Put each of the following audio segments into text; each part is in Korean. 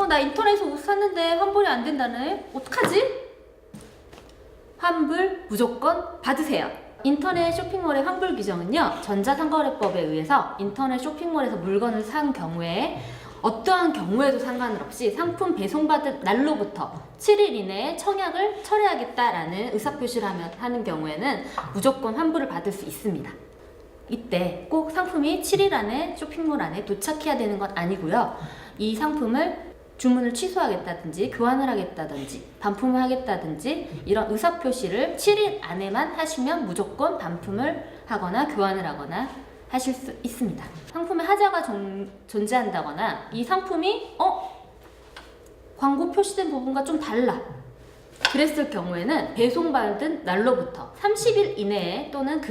나 인터넷에서 옷 샀는데 환불이 안 된다네. 어떡하지? 환불 무조건 받으세요. 인터넷 쇼핑몰의 환불 규정은요, 전자상거래법에 의해서 인터넷 쇼핑몰에서 물건을 산 경우에 어떠한 경우에도 상관을 없이 상품 배송받은 날로부터 7일 이내에 청약을 철회하겠다라는 의사표시를 하는 경우에는 무조건 환불을 받을 수 있습니다. 이때 꼭 상품이 7일 안에 쇼핑몰 안에 도착해야 되는 건 아니고요. 이 상품을 주문을 취소하겠다든지 교환을 하겠다든지 반품을 하겠다든지 이런 의사표시를 7일 안에만 하시면 무조건 반품을 하거나 교환을 하거나 하실 수 있습니다. 상품에 하자가 존재한다거나 이 상품이 광고 표시된 부분과 좀 달라 그랬을 경우에는 배송받은 날로부터 30일 이내에 또는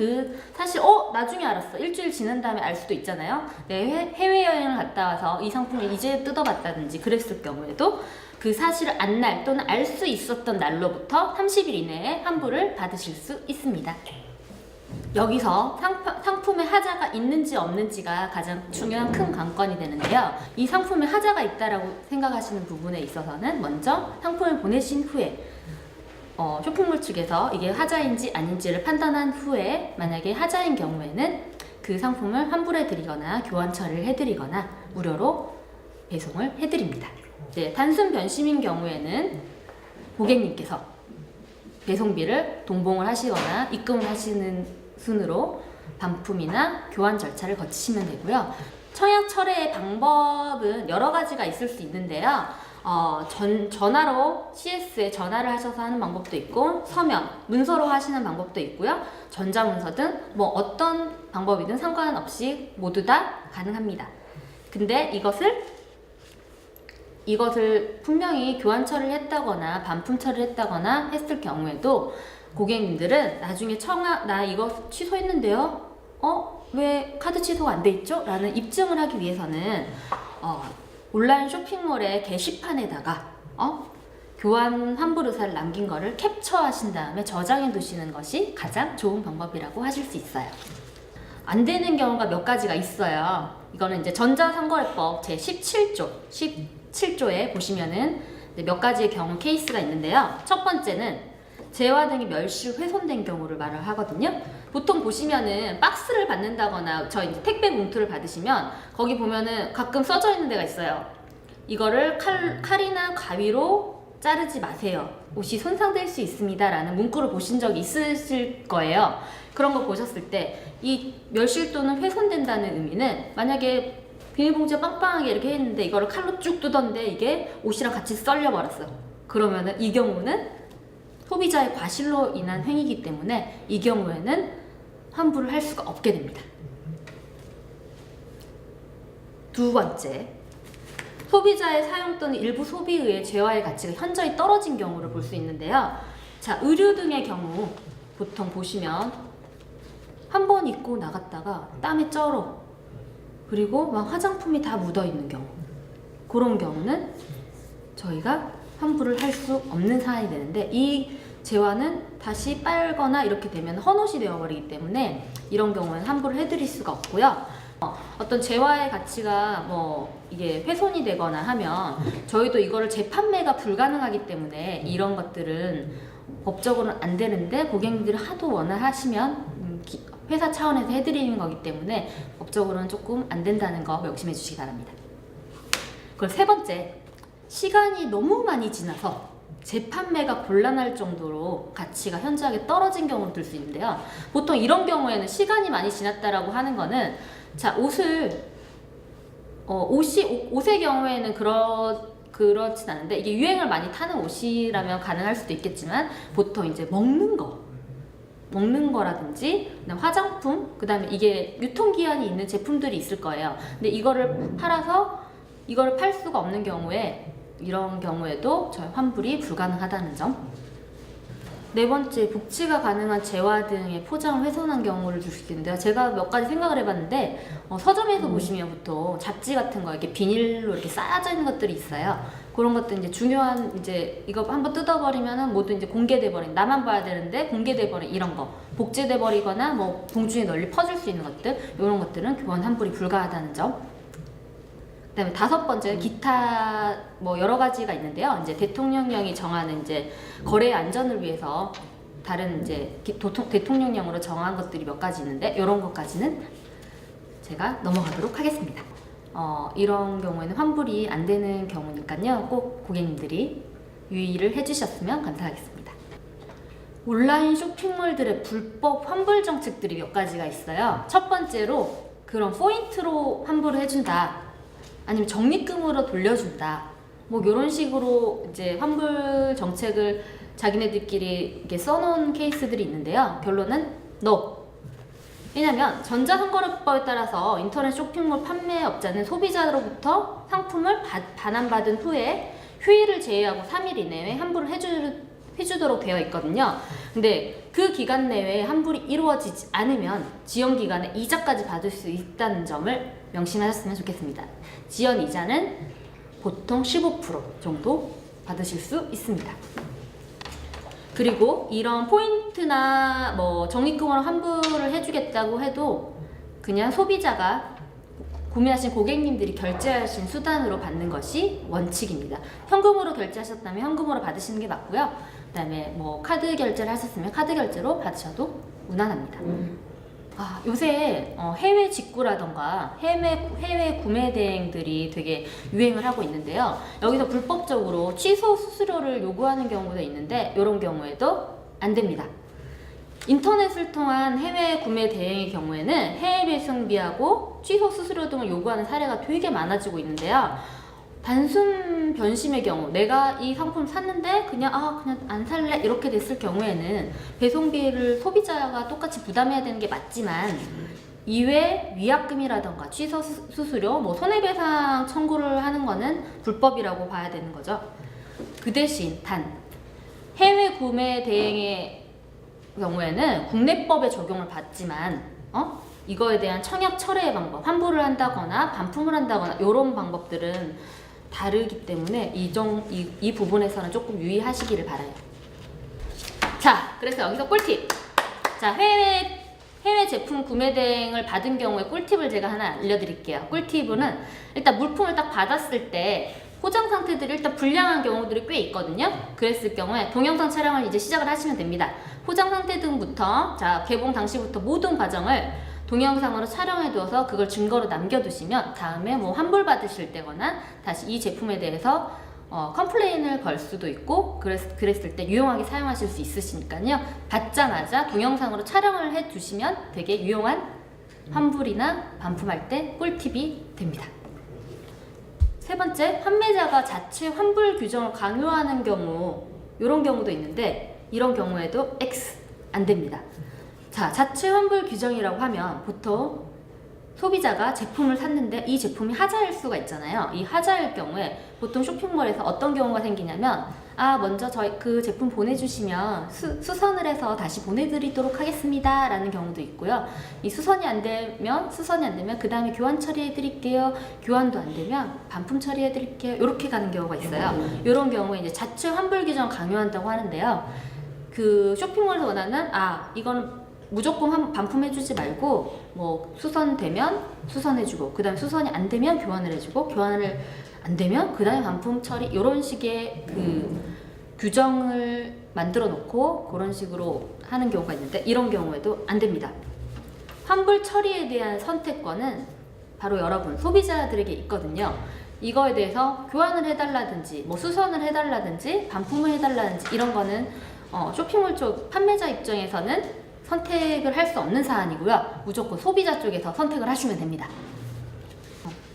사실 나중에 알았어 일주일 지난 다음에 알 수도 있잖아요. 내 해외여행을 갔다 와서 이 상품을 이제 뜯어봤다든지 그랬을 경우에도 그 사실을 안날 또는 알 수 있었던 날로부터 30일 이내에 환불을 받으실 수 있습니다. 여기서 상품에 하자가 있는지 없는지가 가장 중요한 큰 관건이 되는데요. 이 상품에 하자가 있다라고 생각하시는 부분에 있어서는 먼저 상품을 보내신 후에 쇼핑몰 측에서 이게 하자인지 아닌지를 판단한 후에 만약에 하자인 경우에는 그 상품을 환불해 드리거나 교환 처리를 해 드리거나 무료로 배송을 해 드립니다. 네, 단순 변심인 경우에는 고객님께서 배송비를 동봉을 하시거나 입금을 하시는 순으로 반품이나 교환 절차를 거치시면 되고요. 청약 철회의 방법은 여러 가지가 있을 수 있는데요. 전화로 CS에 전화를 하셔서 하는 방법도 있고 서면, 문서로 하시는 방법도 있고요. 전자문서 등 뭐 어떤 방법이든 상관없이 모두 다 가능합니다. 근데 이것을 분명히 교환 처리를 했다거나 반품 처리를 했다거나 했을 경우에도 고객님들은 나중에 나 이거 취소했는데요? 왜 카드 취소가 안 돼 있죠? 라는 입증을 하기 위해서는 온라인 쇼핑몰의 게시판에다가 교환 환불 의사를 남긴 거를 캡처하신 다음에 저장해 두시는 것이 가장 좋은 방법이라고 하실 수 있어요. 안 되는 경우가 몇 가지가 있어요. 이거는 이제 전자상거래법 제17조에 보시면은 몇 가지의 경우 케이스가 있는데요. 첫 번째는 재화 등이 멸실 훼손된 경우를 말을 하거든요. 보통 보시면은 박스를 받는다거나 저 이제 택배 봉투를 받으시면 거기 보면은 가끔 써져 있는 데가 있어요. 이거를 칼이나 가위로 자르지 마세요. 옷이 손상될 수 있습니다. 라는 문구를 보신 적이 있으실 거예요. 그런 거 보셨을 때 이 멸실 또는 훼손된다는 의미는 만약에 비닐봉지가 빵빵하게 이렇게 했는데 이거를 칼로 쭉 뜯었는데 이게 옷이랑 같이 썰려 버렸어요. 그러면은 이 경우는 소비자의 과실로 인한 행위이기 때문에 이 경우에는 환불을 할 수가 없게 됩니다. 두 번째, 소비자의 사용 또는 일부 소비에 의해 재화의 가치가 현저히 떨어진 경우를 볼 수 있는데요. 자, 의류 등의 경우 보통 보시면 한 번 입고 나갔다가 땀에 쩔어. 그리고 막 화장품이 다 묻어 있는 경우. 그런 경우는 저희가 환불을 할 수 없는 사안이 되는데 이 재화는 다시 빨거나 이렇게 되면 헌옷이 되어버리기 때문에 이런 경우는 환불을 해드릴 수가 없고요. 어떤 재화의 가치가 이게 훼손이 되거나 하면 저희도 이거를 재판매가 불가능하기 때문에 이런 것들은 법적으로는 안 되는데 고객님들이 하도 원하시면 회사 차원에서 해드리는 거기 때문에 법적으로는 조금 안 된다는 거 명심해 주시기 바랍니다. 그리고 세 번째, 시간이 너무 많이 지나서 재판매가 곤란할 정도로 가치가 현저하게 떨어진 경우를 들 수 있는데요. 보통 이런 경우에는 시간이 많이 지났다라고 하는 거는 자, 옷의 경우에는 그렇진 않은데 이게 유행을 많이 타는 옷이라면 가능할 수도 있겠지만 보통 이제 먹는 거라든지 화장품, 그 다음에 이게 유통기한이 있는 제품들이 있을 거예요. 근데 이거를 팔 수가 없는 경우에 이런 경우에도 저희 환불이 불가능하다는 점. 네 번째, 복치가 가능한 재화 등의 포장을 훼손한 경우를 줄 수 있는데요. 제가 몇 가지 생각을 해봤는데 서점에서 보시면 보통 잡지 같은 거 이렇게 비닐로 이렇게 쌓여져 있는 것들이 있어요. 그런 것도 이제 중요한 이거 한번 뜯어버리면은 모두 이제 공개돼 버린, 나만 봐야 되는데 공개돼 버린 이런 거, 복제돼 버리거나 봉중에 널리 퍼질 수 있는 것들, 이런 것들은 교환 환불이 불가하다는 점. 그다음에 5번째 기타 뭐 여러 가지가 있는데요. 이제 대통령령이 정하는 이제 거래 안전을 위해서 다른 이제 대통령령으로 정한 것들이 몇 가지 있는데 이런 것까지는 제가 넘어가도록 하겠습니다. 이런 경우에는 환불이 안 되는 경우니까요. 꼭 고객님들이 유의를 해주셨으면 감사하겠습니다. 온라인 쇼핑몰들의 불법 환불 정책들이 몇 가지가 있어요. 첫 번째로 그런 포인트로 환불을 해준다. 아니면 적립금으로 돌려준다. 뭐 이런 식으로 이제 환불 정책을 자기네들끼리 이렇게 써놓은 케이스들이 있는데요. 결론은 NO. 왜냐면 전자상거래법에 따라서 인터넷 쇼핑몰 판매업자는 소비자로부터 상품을 반환받은 후에 휴일을 제외하고 3일 이내에 환불을 해주도록 되어 있거든요. 근데 그 기간 내에 환불이 이루어지지 않으면 지연 기간에 이자까지 받을 수 있다는 점을 명심하셨으면 좋겠습니다. 지연 이자는 보통 15% 정도 받으실 수 있습니다. 그리고 이런 포인트나 뭐 적립금으로 환불을 해주겠다고 해도 그냥 소비자가 구매하신 고객님들이 결제하신 수단으로 받는 것이 원칙입니다. 현금으로 결제하셨다면 현금으로 받으시는 게 맞고요. 그다음에 뭐 카드 결제를 하셨으면 카드 결제로 받으셔도 무난합니다. 요새 해외 직구라던가 해외 구매 대행들이 되게 유행을 하고 있는데요. 여기서 불법적으로 취소 수수료를 요구하는 경우도 있는데 이런 경우에도 안 됩니다. 인터넷을 통한 해외 구매 대행의 경우에는 해외 배송비하고 취소 수수료 등을 요구하는 사례가 되게 많아지고 있는데요. 단순 변심의 경우 내가 이 상품 샀는데 그냥 안 살래 이렇게 됐을 경우에는 배송비를 소비자가 똑같이 부담해야 되는 게 맞지만 이외 위약금이라던가 취소 수수료, 뭐 손해배상 청구를 하는 거는 불법이라고 봐야 되는 거죠. 그 대신 단 해외 구매 대행의 경우에는 국내법에 적용을 받지만 이거에 대한 청약 철회의 방법, 환불을 한다거나 반품을 한다거나 이런 방법들은 다르기 때문에 이 부분에서는 조금 유의하시기를 바라요. 자, 그래서 여기서 꿀팁. 자, 해외 제품 구매 대행을 받은 경우에 꿀팁을 제가 하나 알려드릴게요. 꿀팁은 일단 물품을 딱 받았을 때 포장 상태들이 일단 불량한 경우들이 꽤 있거든요. 그랬을 경우에 동영상 촬영을 이제 시작을 하시면 됩니다. 포장 상태 등부터 개봉 당시부터 모든 과정을 동영상으로 촬영해 두어서 그걸 증거로 남겨두시면 다음에 뭐 환불 받으실 때거나 다시 이 제품에 대해서 컴플레인을 걸 수도 있고 그랬을 때 유용하게 사용하실 수 있으시니까요. 받자마자 동영상으로 촬영을 해 두시면 되게 유용한 환불이나 반품할 때 꿀팁이 됩니다. 세 번째, 판매자가 자체 환불 규정을 강요하는 경우, 이런 경우도 있는데 이런 경우에도 X 안 됩니다. 자, 자체 환불 규정이라고 하면 보통 소비자가 제품을 샀는데 이 제품이 하자일 수가 있잖아요. 이 하자일 경우에 보통 쇼핑몰에서 어떤 경우가 생기냐면 먼저 저희 그 제품 보내주시면 수선을 해서 다시 보내드리도록 하겠습니다 라는 경우도 있고요. 이 수선이 안 되면 그 다음에 교환 처리해 드릴게요. 교환도 안 되면 반품 처리해 드릴게요. 이렇게 가는 경우가 있어요. 이런 경우에 이제 자체 환불 규정을 강요한다고 하는데요. 그 쇼핑몰에서 원하는 이거는 무조건 반품해주지 말고 뭐 수선되면 수선해주고 그 다음에 수선이 안 되면 교환을 해주고 교환을 안 되면 그 다음에 반품 처리 이런 식의 그 규정을 만들어 놓고 그런 식으로 하는 경우가 있는데 이런 경우에도 안 됩니다. 환불 처리에 대한 선택권은 바로 여러분 소비자들에게 있거든요. 이거에 대해서 교환을 해달라든지 뭐 수선을 해달라든지 반품을 해달라든지 이런 거는 쇼핑몰 쪽 판매자 입장에서는 선택을 할 수 없는 사안이고요. 무조건 소비자 쪽에서 선택을 하시면 됩니다.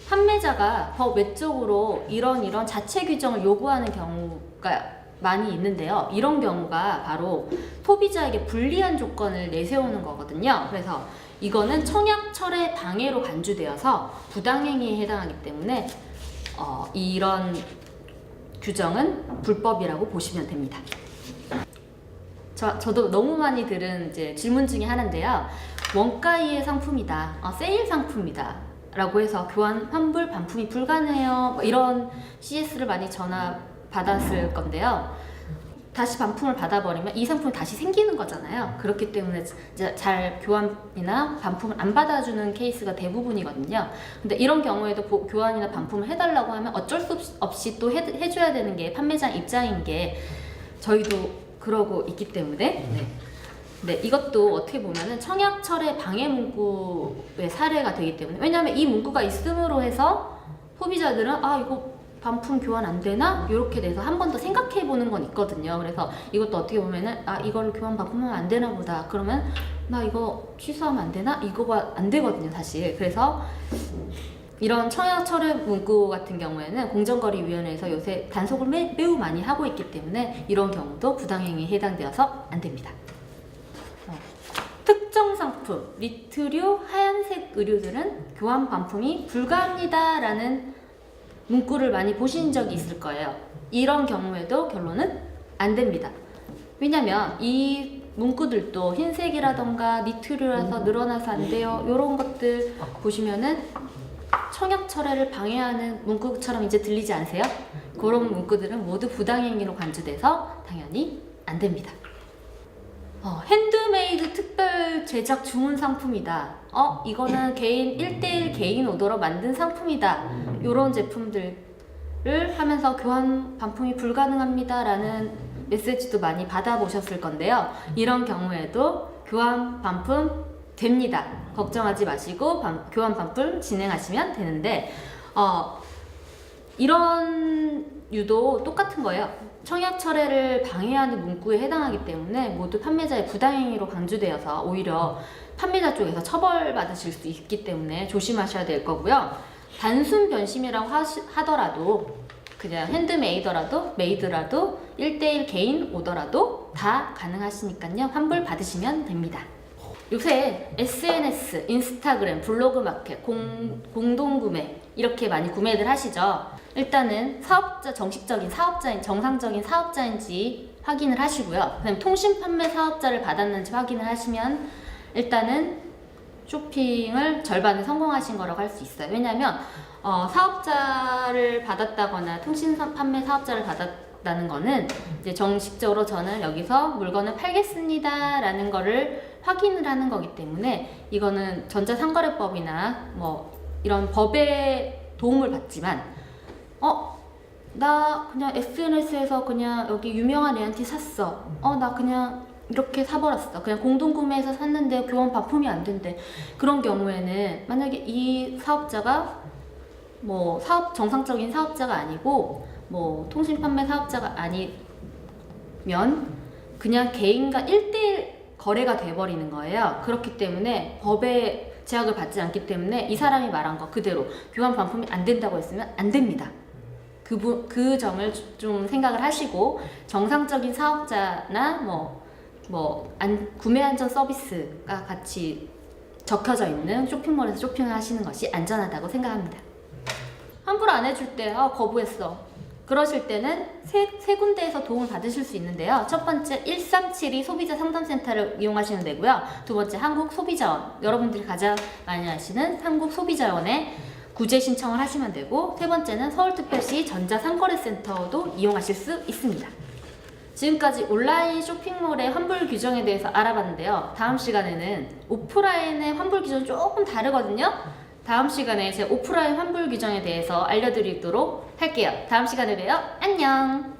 판매자가 법 외적으로 이런 자체 규정을 요구하는 경우가 많이 있는데요. 이런 경우가 바로 소비자에게 불리한 조건을 내세우는 거거든요. 그래서 이거는 청약 철회 방해로 간주되어서 부당행위에 해당하기 때문에 이런 규정은 불법이라고 보시면 됩니다. 저도 너무 많이 들은 이제 질문 중에 하나인데요. 원가의 상품이다, 세일 상품이다 라고 해서 교환, 환불, 반품이 불가능해요. 이런 CS를 많이 전화 받았을 건데요. 다시 반품을 받아버리면 이 상품이 다시 생기는 거잖아요. 그렇기 때문에 이제 잘 교환이나 반품을 안 받아주는 케이스가 대부분이거든요. 근데 이런 경우에도 교환이나 반품을 해달라고 하면 어쩔 수 없이 또 해줘야 되는 게 판매자 입장인 게 저희도 그러고 있기 때문에 네, 이것도 어떻게 보면은 청약철의 방해 문구의 사례가 되기 때문에, 왜냐하면 이 문구가 있음으로 해서 소비자들은 이거 반품 교환 안 되나? 이렇게 돼서 한 번 더 생각해 보는 건 있거든요. 그래서 이것도 어떻게 보면은 이걸 교환 반품하면 안 되나 보다. 그러면 나 이거 취소하면 안 되나? 이거가 안 되거든요, 사실. 그래서 이런 청약철의 문구 같은 경우에는 공정거래위원회에서 요새 단속을 매우 많이 하고 있기 때문에 이런 경우도 부당행위에 해당되어서 안 됩니다. 특정 상품, 니트류, 하얀색 의류들은 교환 반품이 불가합니다 라는 문구를 많이 보신 적이 있을 거예요. 이런 경우에도 결론은 안 됩니다. 왜냐면 이 문구들도 흰색이라던가 니트류라서 늘어나서 안 돼요, 이런 것들 보시면은 청약철회를 방해하는 문구처럼 이제 들리지 않으세요? 그런 문구들은 모두 부당행위로 간주돼서 당연히 안 됩니다. 핸드메이드 특별 제작 주문 상품이다. 이거는 개인 1대1 개인 오더로 만든 상품이다. 이런 제품들을 하면서 교환 반품이 불가능합니다 라는 메시지도 많이 받아보셨을 건데요. 이런 경우에도 교환 반품 됩니다. 걱정하지 마시고 교환 반품 진행하시면 되는데, 이런 유도 똑같은 거예요. 청약철회를 방해하는 문구에 해당하기 때문에 모두 판매자의 부당행위로 간주되어서 오히려 판매자 쪽에서 처벌받으실 수 있기 때문에 조심하셔야 될 거고요. 단순 변심이라고 하더라도, 그냥 핸드메이더라도 메이드라도 1대1 개인 오더라도 다 가능하시니까요. 환불 받으시면 됩니다. 요새 SNS, 인스타그램, 블로그 마켓, 공동구매 이렇게 많이 구매들 하시죠. 일단은 정식적인 사업자인, 정상적인 사업자인지 확인을 하시고요. 그다음에 통신 판매 사업자를 받았는지 확인을 하시면 일단은 쇼핑을 절반은 성공하신 거라고 할 수 있어요. 왜냐하면 사업자를 받았다거나 통신 판매 사업자를 받았다는 거는 이제 정식적으로 저는 여기서 물건을 팔겠습니다 라는 거를 확인을 하는 거기 때문에, 이거는 전자상거래법이나 뭐 이런 법의 도움을 받지만 나 그냥 SNS에서 그냥 여기 유명한 애한테 샀어. 나 그냥 이렇게 사버렸어. 그냥 공동구매해서 샀는데 교환 반품이 안 된대. 그런 경우에는 만약에 이 사업자가 뭐 정상적인 사업자가 아니고 뭐 통신 판매 사업자가 아니면 그냥 개인과 1대1 거래가 돼버리는 거예요. 그렇기 때문에 법의 제약을 받지 않기 때문에 이 사람이 말한 거 그대로 교환 반품이 안 된다고 했으면 안 됩니다. 그 점을 좀 생각을 하시고, 정상적인 사업자나 구매 안전 서비스가 같이 적혀져 있는 쇼핑몰에서 쇼핑을 하시는 것이 안전하다고 생각합니다. 환불 안 해줄 때 거부했어. 그러실 때는 세 군데에서 도움을 받으실 수 있는데요. 첫 번째 1372 소비자 상담센터를 이용하시면 되고요. 두 번째 한국소비자원, 여러분들이 가장 많이 아시는 한국소비자원에 구제 신청을 하시면 되고, 세 번째는 서울특별시 전자상거래센터도 이용하실 수 있습니다. 지금까지 온라인 쇼핑몰의 환불 규정에 대해서 알아봤는데요. 다음 시간에는 오프라인의 환불 규정이 조금 다르거든요. 다음 시간에 제 오프라인 환불 규정에 대해서 알려드리도록 할게요. 다음 시간에 봬요. 안녕!